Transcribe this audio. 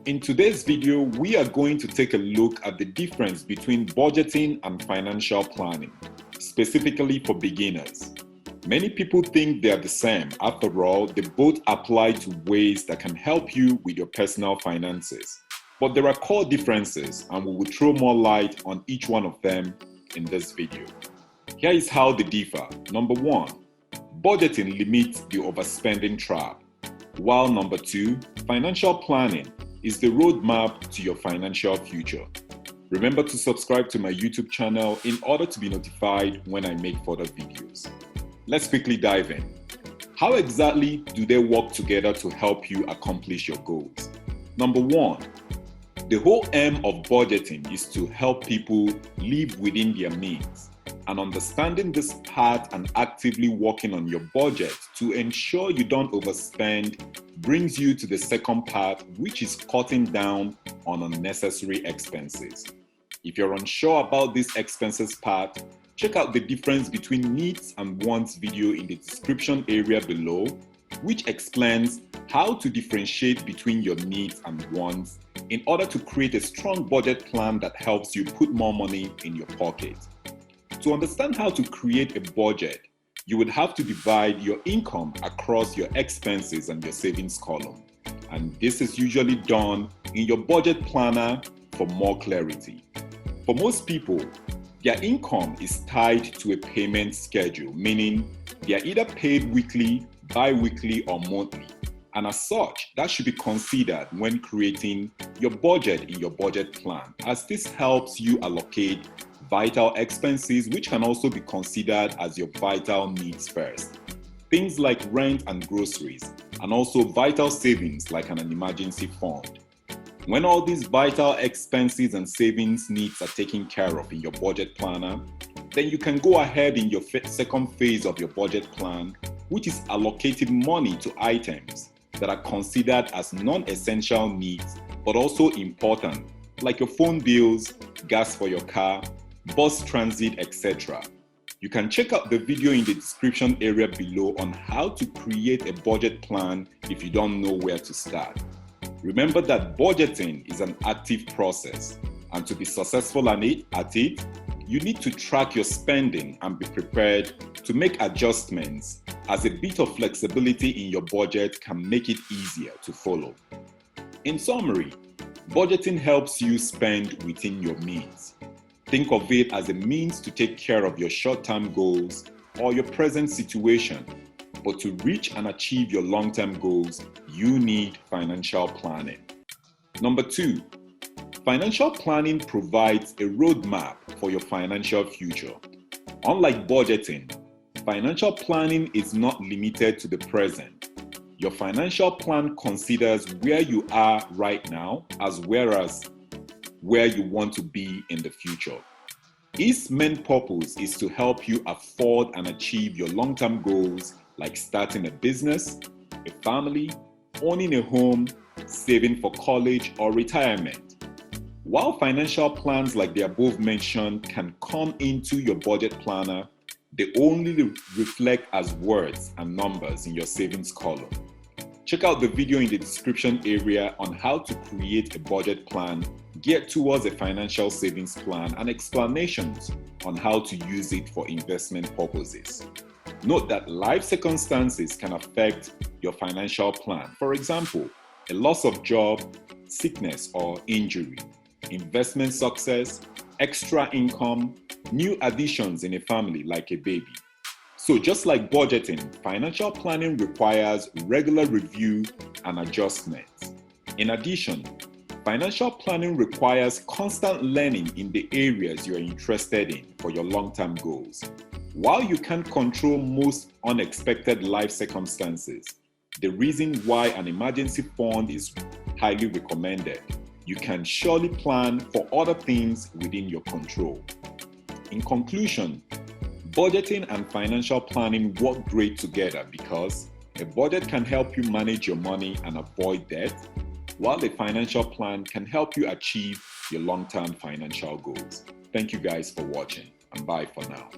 In today's video, we are going to take a look at the difference between budgeting and financial planning, specifically for beginners. Many people think they are the same. After all, they both apply to ways that can help you with your personal finances. But there are core differences, and we will throw more light on each one of them in this video. Here is how they differ. Number 1, budgeting limits the overspending trap, while number 2, financial planning is the roadmap to your financial future. Remember to subscribe to my YouTube channel in order to be notified when I make further videos. Let's quickly dive in. How exactly do they work together to help you accomplish your goals? Number 1, the whole aim of budgeting is to help people live within their means. And understanding this part and actively working on your budget to ensure you don't overspend brings you to the second part, which is cutting down on unnecessary expenses. If you're unsure about this expenses part, check out the difference between needs and wants video in the description area below, which explains how to differentiate between your needs and wants in order to create a strong budget plan that helps you put more money in your pocket. To understand how to create a budget, you would have to divide your income across your expenses and your savings column. And this is usually done in your budget planner for more clarity. For most people, their income is tied to a payment schedule, meaning they are either paid weekly, bi-weekly, or monthly. And as such, that should be considered when creating your budget in your budget plan, as this helps you allocate vital expenses, which can also be considered as your vital needs first. Things like rent and groceries, and also vital savings like an emergency fund. When all these vital expenses and savings needs are taken care of in your budget planner, then you can go ahead in your second phase of your budget plan, which is allocating money to items that are considered as non-essential needs, but also important, like your phone bills, gas for your car, bus transit, etc. You can check out the video in the description area below on how to create a budget plan if you don't know where to start. Remember that budgeting is an active process, and to be successful at it, you need to track your spending and be prepared to make adjustments, as a bit of flexibility in your budget can make it easier to follow. In summary, budgeting helps you spend within your means. Think of it as a means to take care of your short-term goals or your present situation. But to reach and achieve your long-term goals, you need financial planning. Number 2, financial planning provides a roadmap for your financial future. Unlike budgeting, financial planning is not limited to the present. Your financial plan considers where you are right now as well as where you want to be in the future. Its main purpose is to help you afford and achieve your long-term goals, like starting a business, a family, owning a home, saving for college or retirement. While financial plans like the above mentioned can come into your budget planner, they only reflect as words and numbers in your savings column. Check out the video in the description area on how to create a budget plan geared towards a financial savings plan and explanations on how to use it for investment purposes. Note that life circumstances can affect your financial plan. For example, a loss of job, sickness or injury, investment success, extra income, new additions in a family like a baby. So just like budgeting, financial planning requires regular review and adjustments. In addition, financial planning requires constant learning in the areas you are interested in for your long-term goals. While you can't control most unexpected life circumstances, the reason why an emergency fund is highly recommended, you can surely plan for other things within your control. In conclusion, budgeting and financial planning work great together because a budget can help you manage your money and avoid debt, while a financial plan can help you achieve your long-term financial goals. Thank you guys for watching, and bye for now.